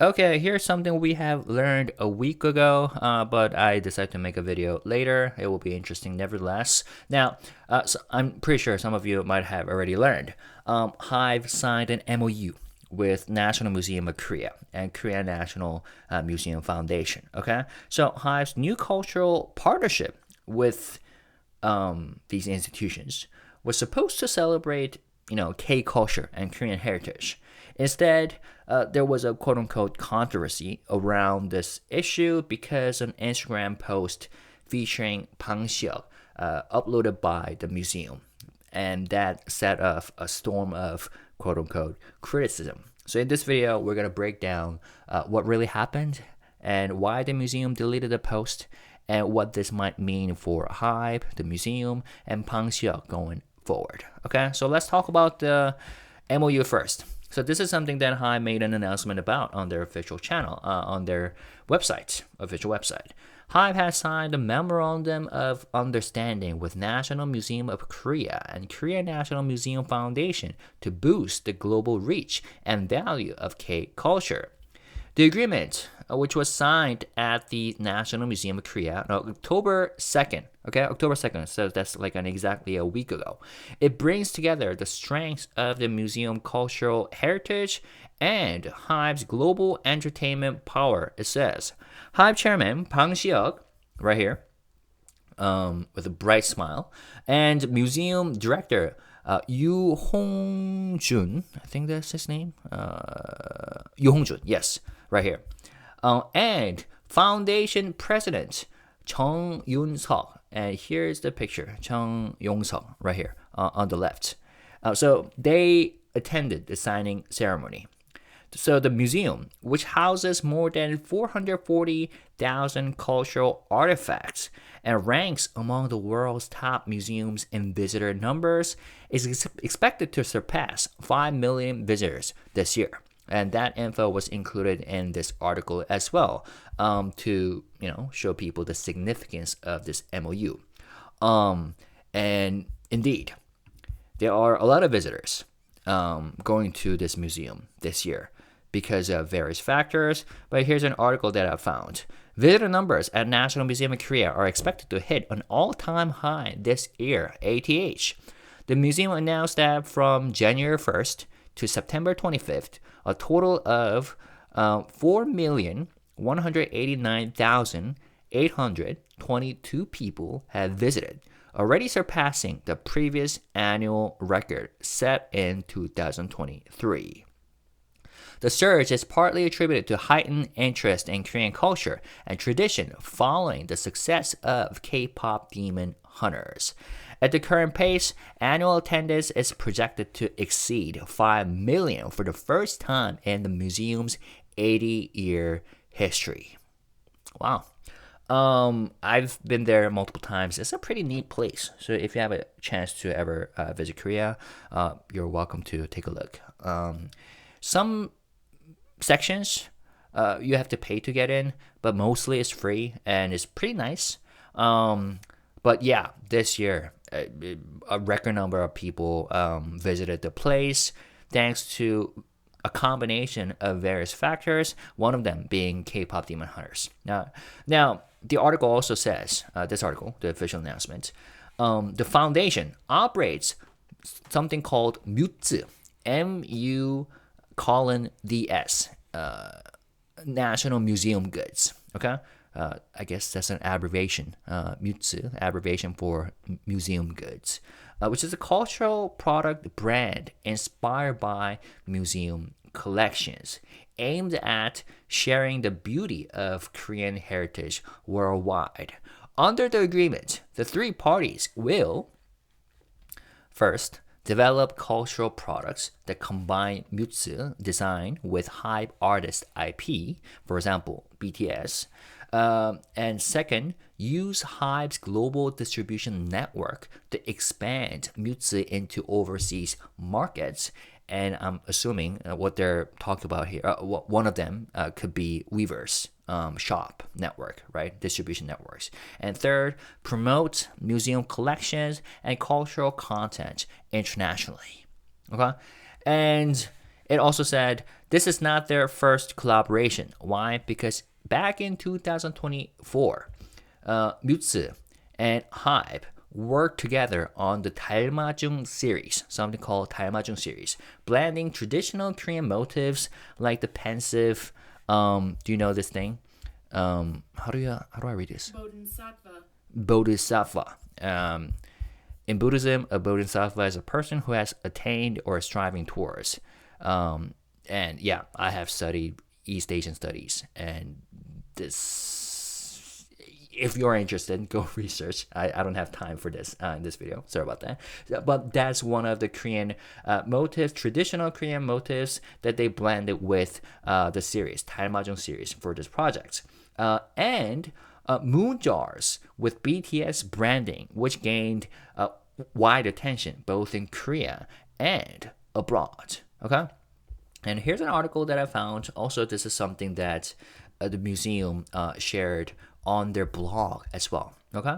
Okay, here's something we have learned a week ago, but I decided to make a video later. It will be interesting nevertheless. Now, so I'm pretty sure some of you might have already learned. HYBE signed an MOU with National Museum of Korea and Korea National Museum Foundation. Okay, so HYBE's new cultural partnership with these institutions was supposed to celebrate, K culture and Korean heritage. Instead, there was a quote unquote controversy around this issue because an Instagram post featuring Si-hyuk uploaded by the museum, and that set off a storm of quote unquote criticism. So, in this video, we're going to break down what really happened and why the museum deleted the post and what this might mean for HYBE, the museum, and Si-hyuk going forward. Okay, so let's talk about the MOU first. So this is something that HYBE made an announcement about on their official channel, on their official website. HYBE has signed a memorandum of understanding with National Museum of Korea and Korea National Museum Foundation to boost the global reach and value of K culture. The agreement, which was signed at the National Museum of Korea on October 2nd, October 2nd, so that's like exactly a week ago. It brings together the strengths of the museum cultural heritage and HYBE's global entertainment power, it says. HYBE chairman Si-hyuk, right here, with a bright smile, and museum director Yoo Hong-jun, I think that's his name, Yoo Hong-jun, yes, right here, and foundation president Chung Yun-seok, and here's the picture, Chung Yun-seok, right here on the left. So they attended the signing ceremony. So the museum, which houses more than 440,000 cultural artifacts and ranks among the world's top museums in visitor numbers, is expected to surpass 5 million visitors this year. And that info was included in this article as well, to show people the significance of this MOU. And indeed, there are a lot of visitors going to this museum this year because of various factors. But here's an article that I found. Visitor numbers at National Museum of Korea are expected to hit an all-time high this year, ATH. The museum announced that from January 1st to September 25th, a total of 4,189,822 people have visited, already surpassing the previous annual record set in 2023. The surge is partly attributed to heightened interest in Korean culture and tradition following the success of K-pop Demon Hunters. At the current pace, annual attendance is projected to exceed 5 million for the first time in the museum's 80-year history. Wow. I've been there multiple times. It's a pretty neat place. So if you have a chance to ever visit Korea, you're welcome to take a look. Some sections you have to pay to get in, but mostly it's free and it's pretty nice. But yeah, this year, a record number of people visited the place thanks to a combination of various factors, one of them being K-pop Demon Hunters. Now the article also says, the official announcement, the foundation operates something called MUTS, MU:DS, National Museum Goods, okay? I guess that's an abbreviation, MUTS, abbreviation for museum goods, which is a cultural product brand inspired by museum collections, aimed at sharing the beauty of Korean heritage worldwide. Under the agreement, the three parties will, first, develop cultural products that combine MUTS design with HYBE artist IP, for example, BTS. And second, use HYBE's global distribution network to expand MUTS into overseas markets. And I'm assuming what they're talking about here, one of them could be Weverse shop network, right? Distribution networks. And third, promote museum collections and cultural content internationally. Okay? And it also said This is not their first collaboration. Why? Because back in 2024, Mutsu and HYBE worked together on the Dalmajoong series, something called Dalmajoong series, blending traditional Korean motifs like the pensive. Do you know this thing? How do I read this? Bodhisattva. In Buddhism, a bodhisattva is a person who has attained or is striving towards. And yeah, I have studied East Asian studies, and this, if you're interested, go research. I don't have time for this in this video. Sorry about that. But that's one of the Korean motifs, traditional Korean motifs that they blended with the series, Dalmajoong series, for this project. And moon jars with BTS branding, which gained wide attention both in Korea and abroad. Okay? And here's an article that I found. Also, this is something that the museum shared on their blog as well. Okay?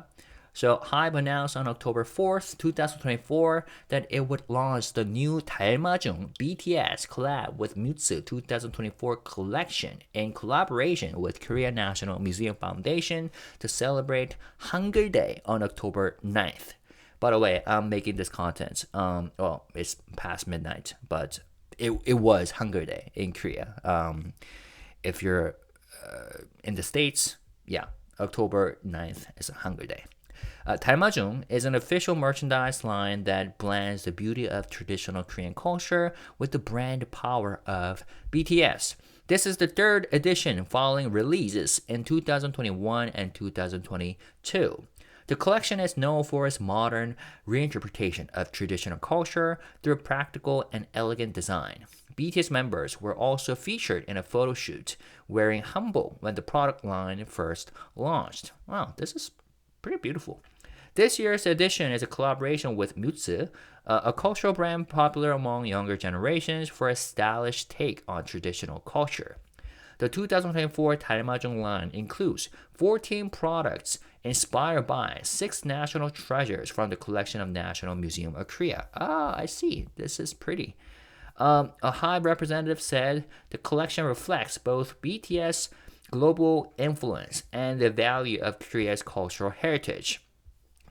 So, HYBE announced on October 4th, 2024, that it would launch the new Dalmajoong BTS collab with Mutsu 2024 collection in collaboration with Korea National Museum Foundation to celebrate Hangul Day on October 9th. By the way, I'm making this content. Well, it's past midnight, but it was Hangul Day in Korea. If you're in the States, yeah, October 9th is Hangul Day. Dalmajoong is an official merchandise line that blends the beauty of traditional Korean culture with the brand power of BTS. This is the third edition following releases in 2021 and 2022. The collection is known for its modern reinterpretation of traditional culture through practical and elegant design. BTS members were also featured in a photo shoot wearing hanbok when the product line first launched. Wow, this is pretty beautiful. This year's edition is a collaboration with Mutsu, a cultural brand popular among younger generations for a stylish take on traditional culture. The 2024 Dalmajoong line includes 14 products inspired by 6 national treasures from the collection of National Museum of Korea. Ah, I see. This is pretty. A HYBE representative said the collection reflects both BTS' global influence and the value of Korea's cultural heritage,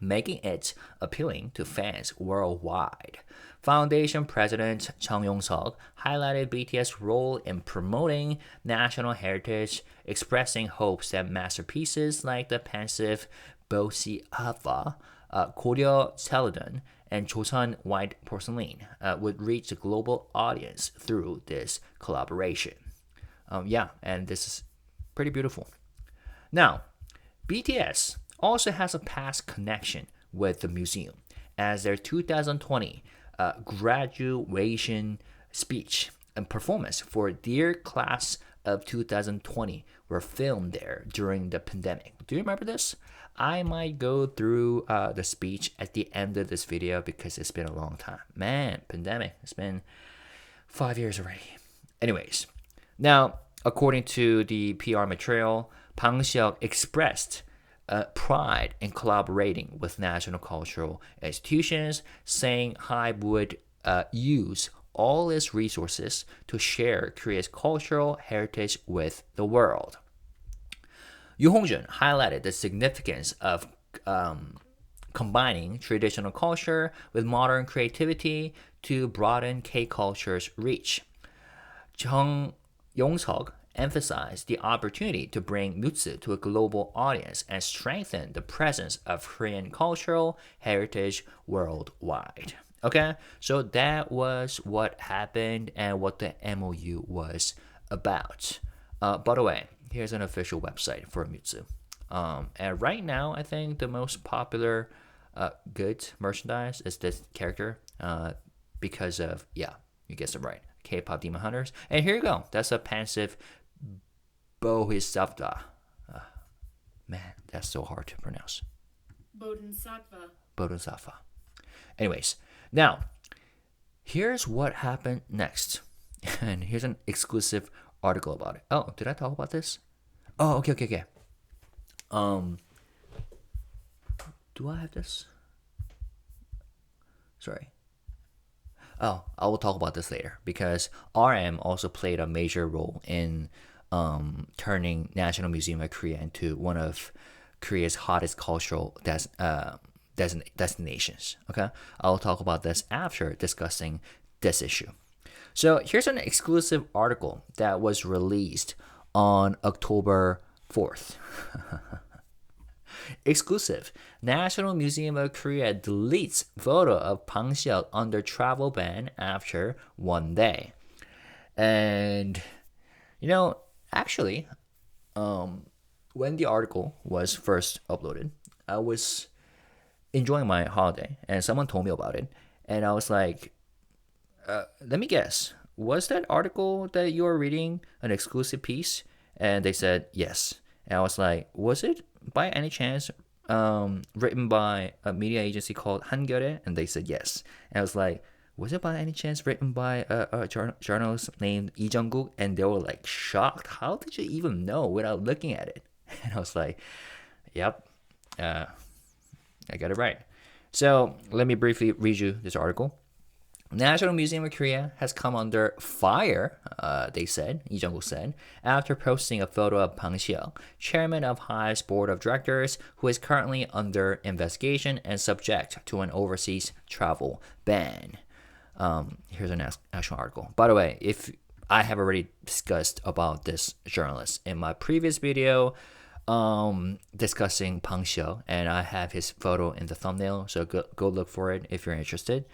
making it appealing to fans worldwide. Foundation President Chung Yong-seok highlighted BTS' role in promoting national heritage, expressing hopes that masterpieces like the pensive Bodhisattva, Koryo Celadon, and Joseon white porcelain would reach the global audience through this collaboration. Yeah, and this is pretty beautiful. Now, BTS also has a past connection with the museum, as their 2020 graduation speech and performance for their class of 2020 were filmed there during the pandemic. Do you remember this? I might go through the speech at the end of this video because it's been a long time. Man, pandemic, it's been 5 years already. Anyways, now, according to the PR material, Bang Si-hyuk expressed pride in collaborating with national cultural institutions, saying HYBE would use all its resources to share Korea's cultural heritage with the world. Yoo Hong-jun highlighted the significance of combining traditional culture with modern creativity to broaden K-culture's reach. Chung Yong-seok emphasized the opportunity to bring Mutsu to a global audience and strengthen the presence of Korean cultural heritage worldwide. Okay, so that was what happened and what the MOU was about. By the way, here's an official website for Mutsu. And right now, I think the most popular good merchandise is this character because of, yeah, you guessed it right, K-pop Demon Hunters. And here you go. That's a pensive Bodhisattva. Man, that's so hard to pronounce. Bodhisattva. Anyways, now, here's what happened next. And here's an exclusive article about it. Oh, did I talk about this? Oh, okay. Do I have this? Sorry. Oh, I will talk about this later because RM also played a major role in turning National Museum of Korea into one of Korea's hottest cultural destinations. Okay, I'll talk about this after discussing this issue. So here's an exclusive article that was released on October 4th. Exclusive. National Museum of Korea deletes photo of Bang Seok under travel ban after 1 day. And, you know, actually, when the article was first uploaded, I was enjoying my holiday and someone told me about it. And I was like, let me guess, was that article that you were reading an exclusive piece? And they said yes. And I was like, was it by any chance written by a media agency called Hangyeore? And they said yes. And I was like, was it by any chance written by a journalist named Lee Jung-guk? And they were like shocked. How did you even know without looking at it? And I was like, yep, I got it right. So let me briefly read you this article. National Museum of Korea has come under fire, they said, Lee Jung-guk said, after posting a photo of Bang Seok, chairman of HYBE's board of directors, who is currently under investigation and subject to an overseas travel ban. Here's an actual article. By the way, if I have already discussed about this journalist in my previous video, discussing Bang Seok, and I have his photo in the thumbnail, so go look for it if you're interested.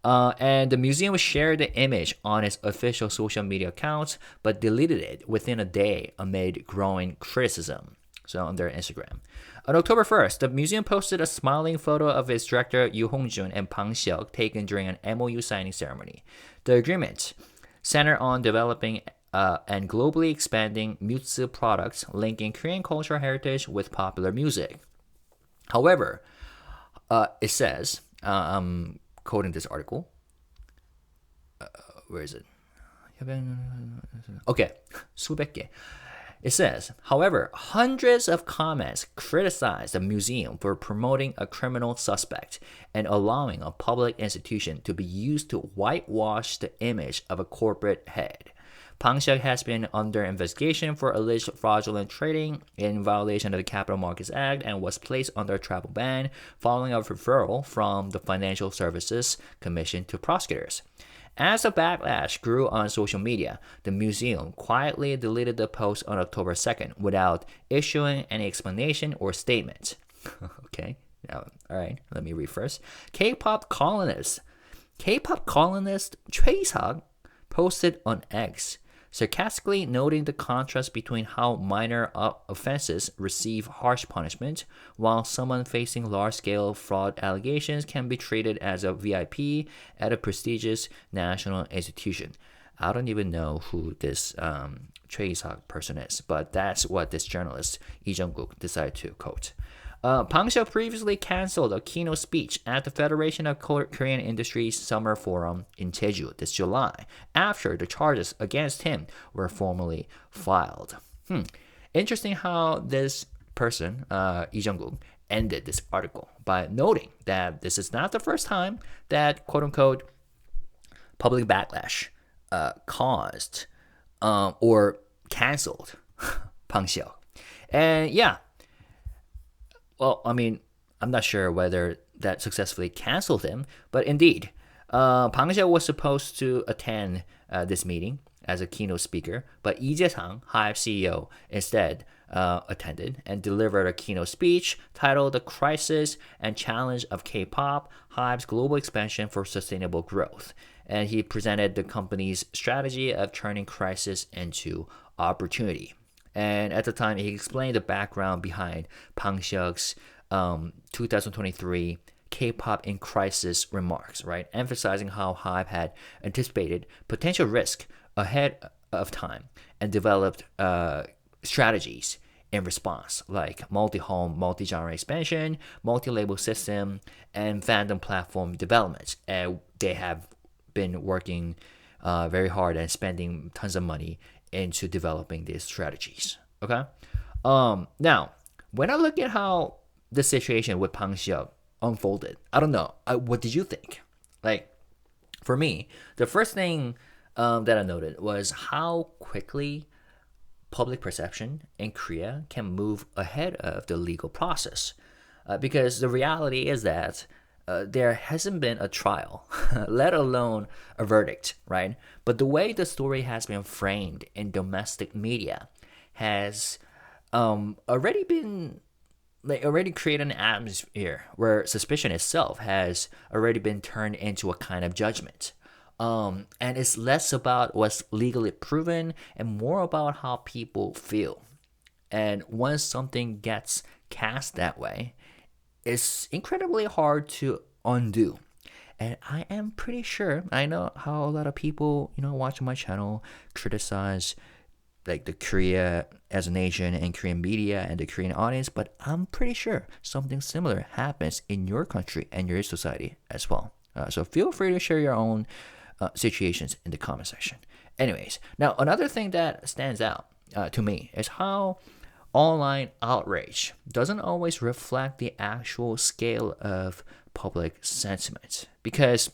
And the museum shared the image on its official social media accounts, but deleted it within a day amid growing criticism. So on their Instagram. On October 1st, the museum posted a smiling photo of its director Yoo Hong-jun and Bang Seok taken during an MOU signing ceremony. The agreement centered on developing and globally expanding Mutsu products linking Korean cultural heritage with popular music. However, it says, I'm quoting this article. Where is it? Okay, 수백 개. It says, however, hundreds of comments criticized the museum for promoting a criminal suspect and allowing a public institution to be used to whitewash the image of a corporate head. Bang Seok has been under investigation for alleged fraudulent trading in violation of the Capital Markets Act and was placed under a travel ban following a referral from the Financial Services Commission to prosecutors. As the backlash grew on social media, the museum quietly deleted the post on October 2nd without issuing any explanation or statement. Okay, now, all right, let me read first. Kpop columnist Si-hyuk posted on X, sarcastically noting the contrast between how minor offenses receive harsh punishment, while someone facing large-scale fraud allegations can be treated as a VIP at a prestigious national institution. I don't even know who this Si-hyuk person is, but that's what this journalist, Lee Jung-guk, decided to quote. Bang Seok previously canceled a keynote speech at the Federation of Korean Industries Summer Forum in Jeju this July after the charges against him were formally filed. Interesting how this person, Lee Jung-guk, ended this article by noting that this is not the first time that quote-unquote public backlash caused or canceled Bang Seok. And yeah, well, I mean, I'm not sure whether that successfully canceled him, but indeed, Bang Seok was supposed to attend this meeting as a keynote speaker, but Lee Jae-sang, HYBE CEO, instead attended and delivered a keynote speech titled "The Crisis and Challenge of K-pop: HYBE's Global Expansion for Sustainable Growth." And he presented the company's strategy of turning crisis into opportunity. And at the time, he explained the background behind Bang Seok's 2023 K-pop in crisis remarks, right? Emphasizing how HYBE had anticipated potential risk ahead of time and developed strategies in response, like multi-home, multi-genre expansion, multi-label system, and fandom platform development. And they have been working very hard and spending tons of money into developing these strategies. Okay. Now, when I look at how the situation with Bang Seok unfolded, I don't know. What did you think? Like, For me, the first thing that I noted was how quickly public perception in Korea can move ahead of the legal process. Because the reality is that there hasn't been a trial, let alone a verdict, right? But the way the story has been framed in domestic media has already been like already created an atmosphere where suspicion itself has already been turned into a kind of judgment. And it's less about what's legally proven and more about how people feel. And once something gets cast that way, it's incredibly hard to undo. And I am pretty sure I know how a lot of people, watching my channel criticize like the Korea as a nation and Korean media and the Korean audience, but I'm pretty sure something similar happens in your country and your society as well. So feel free to share your own situations in the comment section. Anyways, now another thing that stands out to me is how online outrage doesn't always reflect the actual scale of public sentiment, because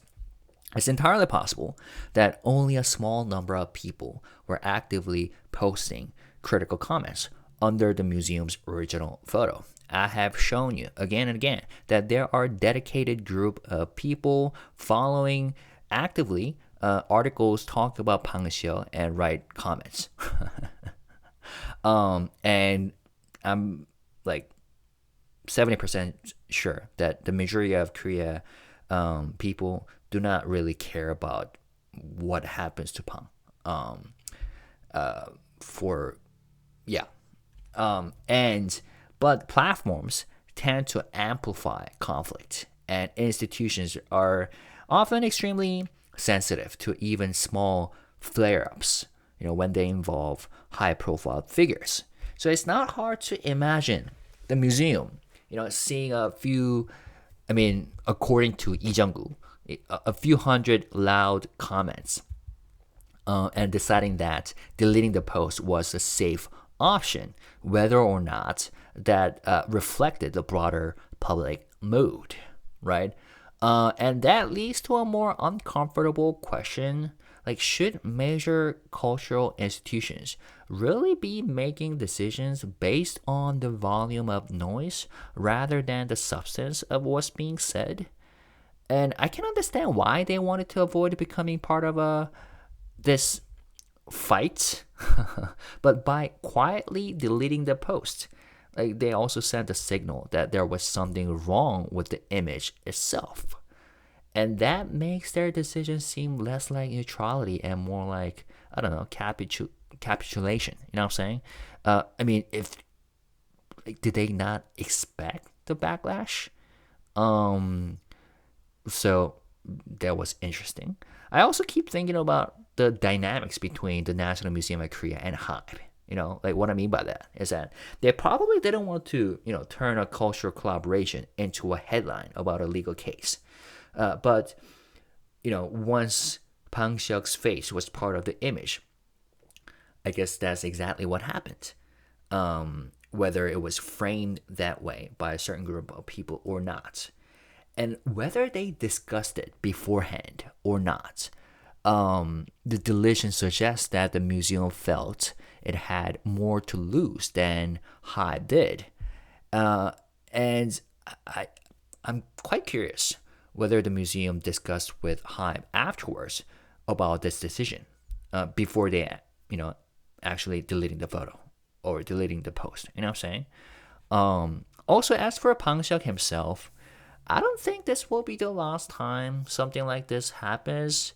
it's entirely possible that only a small number of people were actively posting critical comments under the museum's original photo. I have shown you again and again that there are dedicated group of people following actively articles talk about Bang Seo and write comments. And I'm like 70% sure that the majority of Korea people do not really care about what happens to Bang. But platforms tend to amplify conflict, and institutions are often extremely sensitive to even small flare-ups, when they involve high-profile figures. So it's not hard to imagine the museum, seeing a few, according to Lee Jung-gu, a few hundred loud comments, and deciding that deleting the post was a safe option, whether or not that reflected the broader public mood, right? And that leads to a more uncomfortable question. Like, should major cultural institutions really be making decisions based on the volume of noise rather than the substance of what's being said? And I can understand why they wanted to avoid becoming part of this fight, but by quietly deleting the post, like they also sent a signal that there was something wrong with the image itself. And that makes their decision seem less like neutrality and more like, I don't know, capitulation. You know what I'm saying? If did they not expect the backlash? So that was interesting. I also keep thinking about the dynamics between the National Museum of Korea and HYBE. Like what I mean by that is that they probably didn't want to, turn a cultural collaboration into a headline about a legal case. But once Bang Seok's face was part of the image, I guess that's exactly what happened. Whether it was framed that way by a certain group of people or not. And whether they discussed it beforehand or not, the deletion suggests that the museum felt it had more to lose than HYBE did. And I'm quite curious whether the museum discussed with HYBE afterwards about this decision before they, actually deleting the photo or deleting the post. You know what I'm saying? Also, as for Bang Seok himself, I don't think this will be the last time something like this happens,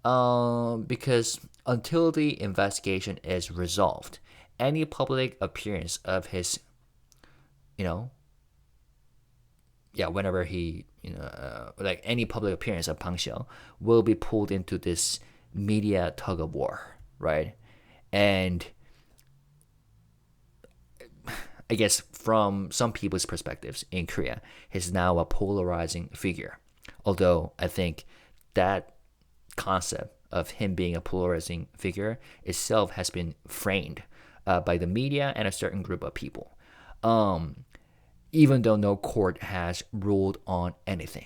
because until the investigation is resolved, any public appearance of his, whenever he, like any public appearance of Bang Seok will be pulled into this media tug of war, right? And I guess from some people's perspectives in Korea, he's now a polarizing figure. Although I think that concept of him being a polarizing figure itself has been framed by the media and a certain group of people, even though no court has ruled on anything,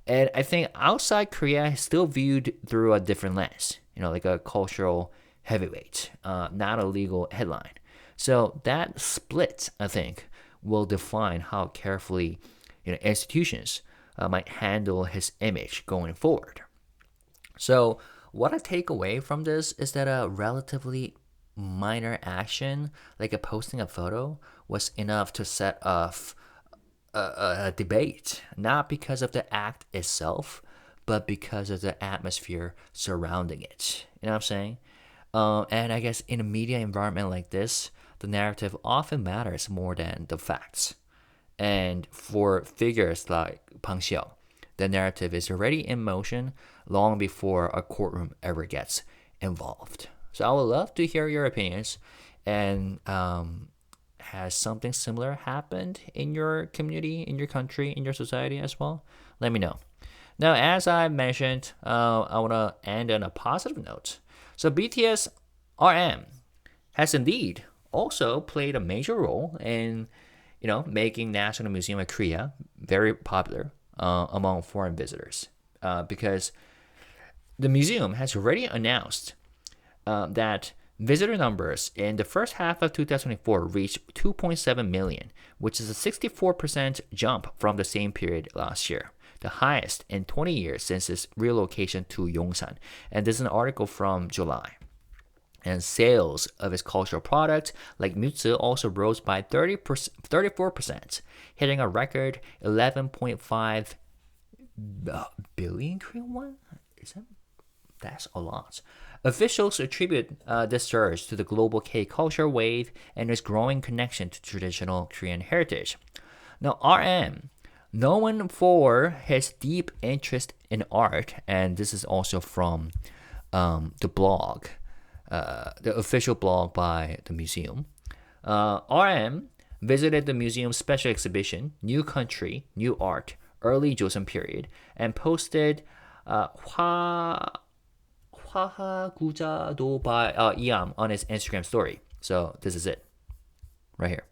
And I think outside Korea is still viewed through a different lens, like a cultural heavyweight, not a legal headline. So that split, I think, will define how carefully institutions might handle his image going forward. So what I take away from this is that a relatively minor action, like a posting a photo, was enough to set off a debate, not because of the act itself, but because of the atmosphere surrounding it. You know what I'm saying? And I guess in a media environment like this, the narrative often matters more than the facts. And for figures like Pang Xiao, the narrative is already in motion long before a courtroom ever gets involved. So I would love to hear your opinions. And has something similar happened in your community, in your country, in your society as well? Let me know. Now, as I mentioned, I want to end on a positive note. So BTS RM has indeed also played a major role in, making National Museum of Korea very popular among foreign visitors, because the museum has already announced that visitor numbers in the first half of 2024 reached 2.7 million, which is a 64% jump from the same period last year, the highest in 20 years since its relocation to Yongsan. And this is an article from July. And sales of its cultural products, like Mutsu, also rose by 34%, hitting a record 11.5 billion Korean won. That's a lot. Officials attribute this surge to the global K-culture wave and its growing connection to traditional Korean heritage. Now, RM, known for his deep interest in art, and this is also from the blog, the official blog by the museum. RM visited the museum's special exhibition, New Country, New Art, Early Joseon Period, and posted 화하구자도 by Iam on his Instagram story. So this is it, right here.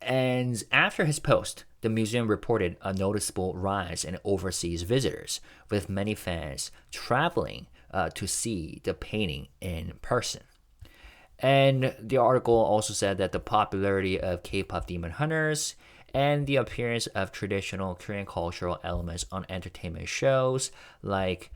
And after his post, the museum reported a noticeable rise in overseas visitors, with many fans traveling to see the painting in person. And the article also said that the popularity of K-pop Demon Hunters and the appearance of traditional Korean cultural elements on entertainment shows like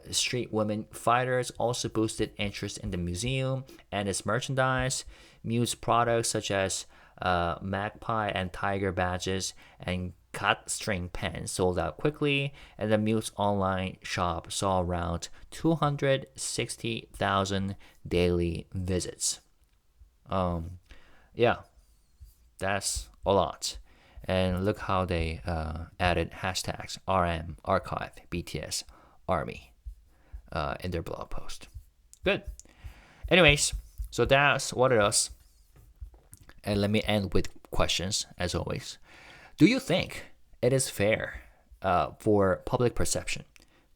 Street Women Fighters also boosted interest in the museum and its merchandise. Muse products such as magpie and tiger badges and cut string pens sold out quickly, and the Muse online shop saw around 260,000 daily visits. Yeah, that's a lot. And look how they added hashtags RM, Archive, BTS, Army in their blog post. Good. Anyways, so that's what it is. And let me end with questions, as always. Do you think it is fair for public perception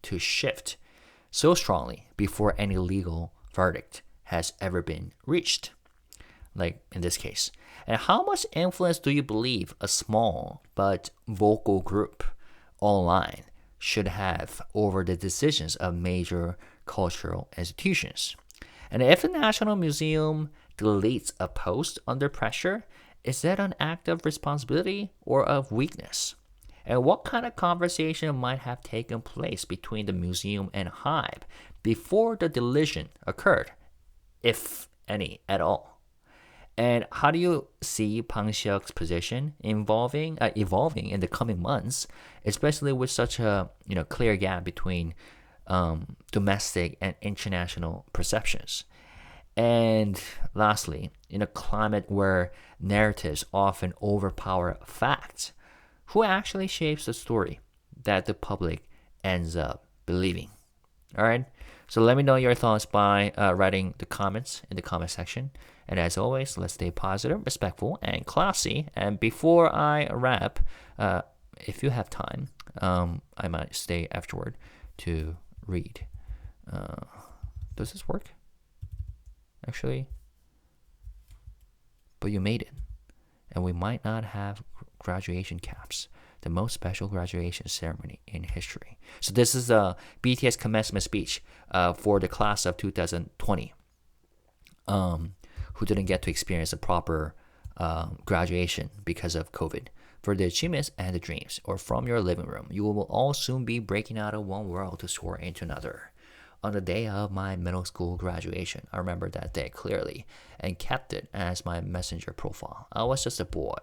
to shift so strongly before any legal verdict has ever been reached? Like in this case. And how much influence do you believe a small but vocal group online should have over the decisions of major cultural institutions? And if the National Museum deletes a post under pressure, is that an act of responsibility or of weakness? And what kind of conversation might have taken place between the museum and HYBE before the deletion occurred, if any at all? And how do you see Pang Si-hyuk's position evolving in the coming months, especially with such a clear gap between domestic and international perceptions? And lastly, in a climate where narratives often overpower facts, who actually shapes the story that the public ends up believing? All right. So let me know your thoughts by writing the comments in the comment section. And as always, let's stay positive, respectful, and classy. And before I wrap, if you have time, I might stay afterward to read. Does this work? Actually, but you made it, and we might not have graduation caps, the most special graduation ceremony in history. So this is a BTS commencement speech for the class of 2020, who didn't get to experience a proper graduation because of COVID. For the achievements and the dreams, or from your living room, you will all soon be breaking out of one world to soar into another. On the day of my middle school graduation, I remember that day clearly and kept it as my messenger profile. I was just a boy.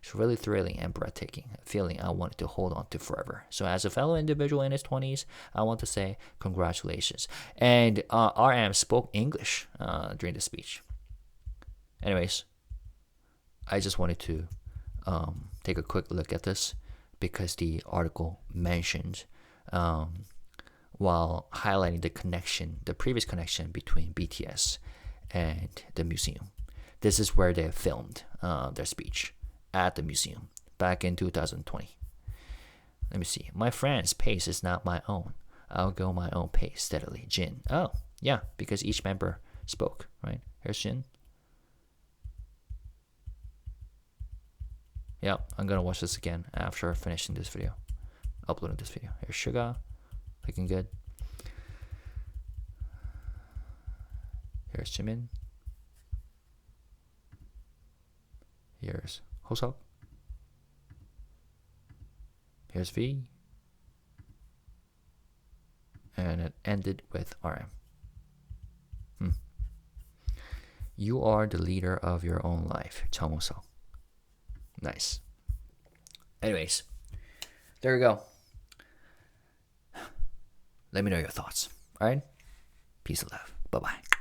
It's really thrilling and breathtaking, a feeling I wanted to hold on to forever. So as a fellow individual in his 20s, I want to say congratulations. And RM spoke English during the speech. Anyways, I just wanted to take a quick look at this because the article mentioned while highlighting the previous connection between BTS and the museum. This is where they filmed their speech, at the museum back in 2020. Let me see. My friend's pace is not my own. I'll go my own pace steadily. Jin. Oh, yeah, because each member spoke, right? Here's Jin. Yeah, I'm gonna watch this again after finishing this video, uploading this video. Here's Suga, looking good. Here's Jimin. Here's Hoseok. Here's V. And it ended with RM. You are the leader of your own life, Chamoso. Nice. Anyways, there we go. Let me know your thoughts. All right? Peace and love. Bye-bye.